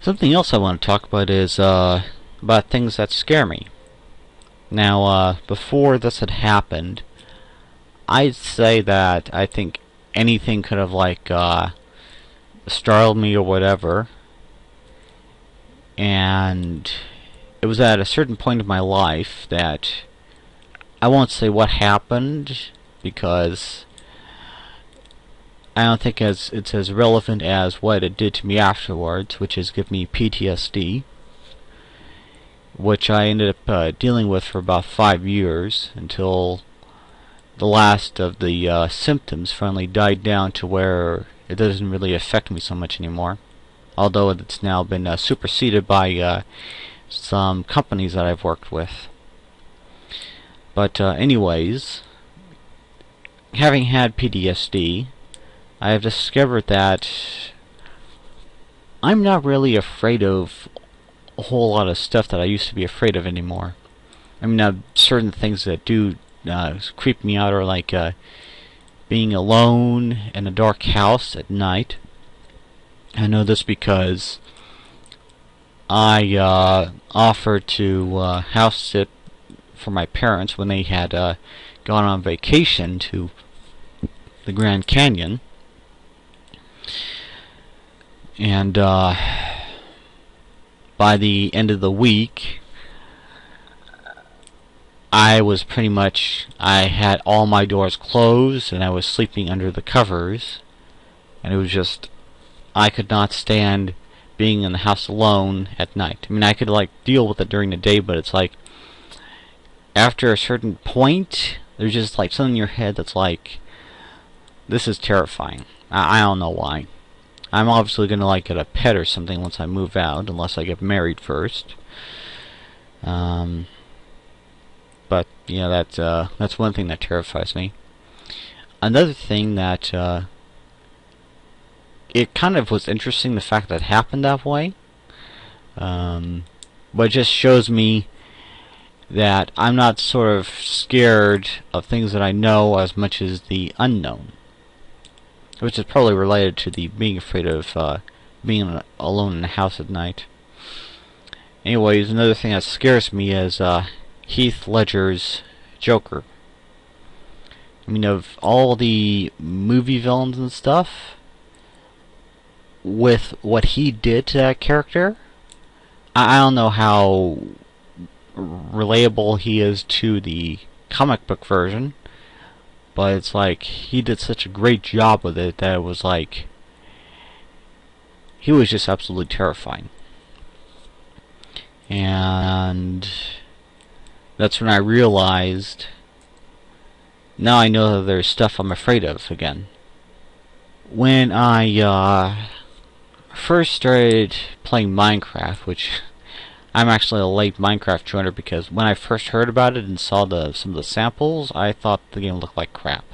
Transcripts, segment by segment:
Something else I want to talk about is about things that scare me. Now, before this had happened, I'd say that I think anything could have startled me or whatever, and it was at a certain point of my life that I won't say what happened because I don't think it's as relevant as what it did to me afterwards, which is give me PTSD, which I ended up dealing with for about 5 years until the last of the symptoms finally died down to where it doesn't really affect me so much anymore. Although it's now been superseded by some companies that I've worked with. But anyways, having had PTSD, I have discovered that I'm not really afraid of a whole lot of stuff that I used to be afraid of anymore. I mean, certain things that do creep me out are like being alone in a dark house at night. I know this because I offered to house sit for my parents when they had gone on vacation to the Grand Canyon. And by the end of the week, I had all my doors closed and I was sleeping under the covers, and it was just, I could not stand being in the house alone at night. I mean, I could deal with it during the day, but it's like after a certain point there's just something in your head that's like, this is terrifying. I don't know why. I'm obviously gonna get a pet or something once I move out, unless I get married first. But that's one thing that terrifies me. Another thing that it kind of was interesting, the fact that it happened that way. But it just shows me that I'm not sort of scared of things that I know as much as the unknown, which is probably related to the being afraid of being alone in a house at night. Anyways, another thing that scares me is Heath Ledger's Joker. I mean, of all the movie villains and stuff, with what he did to that character, I don't know how relatable he is to the comic book version, but it's he did such a great job with it that it was he was just absolutely terrifying. And that's when I realized, now I know that there's stuff I'm afraid of again. When I first started playing Minecraft, which I'm actually a late Minecraft joiner, because when I first heard about it and saw some of the samples, I thought the game looked like crap.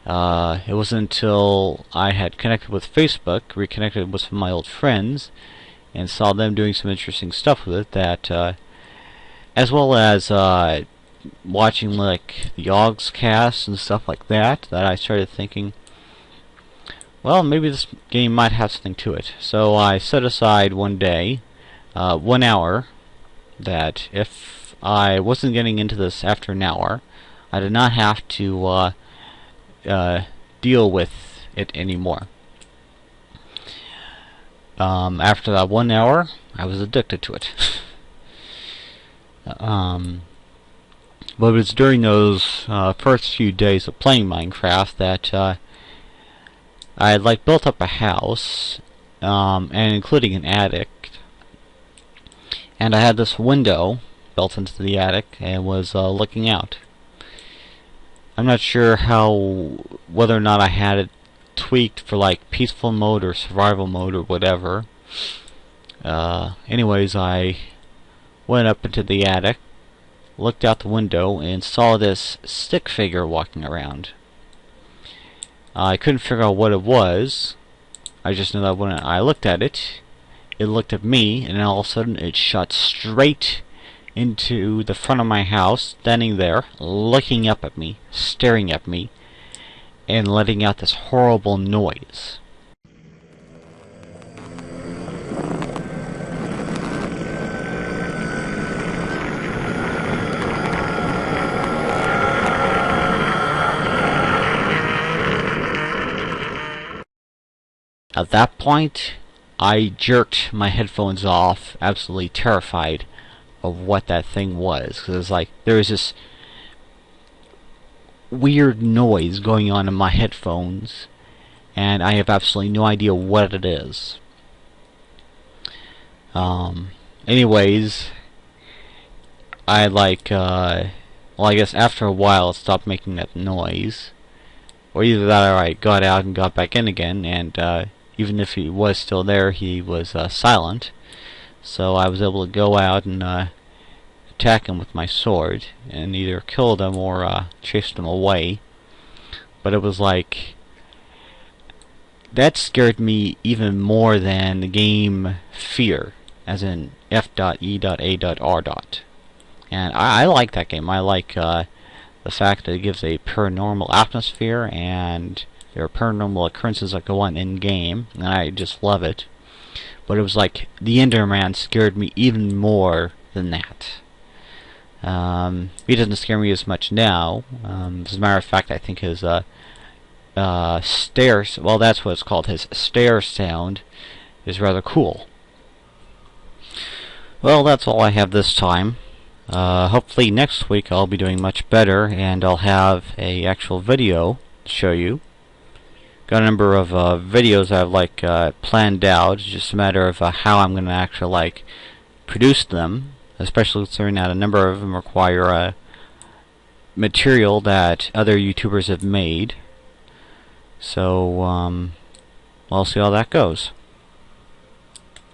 It wasn't until I had connected with Facebook, reconnected with some of my old friends, and saw them doing some interesting stuff with it, that as well as watching the Yogs cast and stuff like that, that I started thinking, well, maybe this game might have something to it. So I set aside one day, 1 hour, that if I wasn't getting into this after an hour, I did not have to deal with it anymore. After that 1 hour, I was addicted to it. But it was during those first few days of playing Minecraft that I had built up a house, and including an attic, and I had this window built into the attic and was looking out. I'm not sure whether or not I had it tweaked for peaceful mode or survival mode or whatever. Anyways, I went up into the attic, looked out the window, and saw this stick figure walking around. I couldn't figure out what it was. I just know that when I looked at it, it looked at me, and then all of a sudden it shot straight into the front of my house, standing there, looking up at me, staring at me, and letting out this horrible noise. At that point, I jerked my headphones off, absolutely terrified of what that thing was. Because it's like, there was this weird noise going on in my headphones, and I have absolutely no idea what it is. Anyways, I well, I guess after a while it stopped making that noise. Or either that or I got out and got back in again, and even if he was still there, he was silent. So I was able to go out and attack him with my sword, and either killed him or chased him away. But it was like, that scared me even more than the game Fear, as in F.E.A.R. And I like that game. I like the fact that it gives a paranormal atmosphere, and there are paranormal occurrences that go on in-game, and I just love it. But it was like, the Enderman scared me even more than that. He doesn't scare me as much now. As a matter of fact, I think his stairs, well, that's what it's called, his stair sound is rather cool. Well, that's all I have this time. Hopefully next week I'll be doing much better, and I'll have a actual video to show you. Got a number of videos I've planned out. It's just a matter of how I'm going to actually produce them, especially considering that a number of them require material that other YouTubers have made. So I'll see how that goes.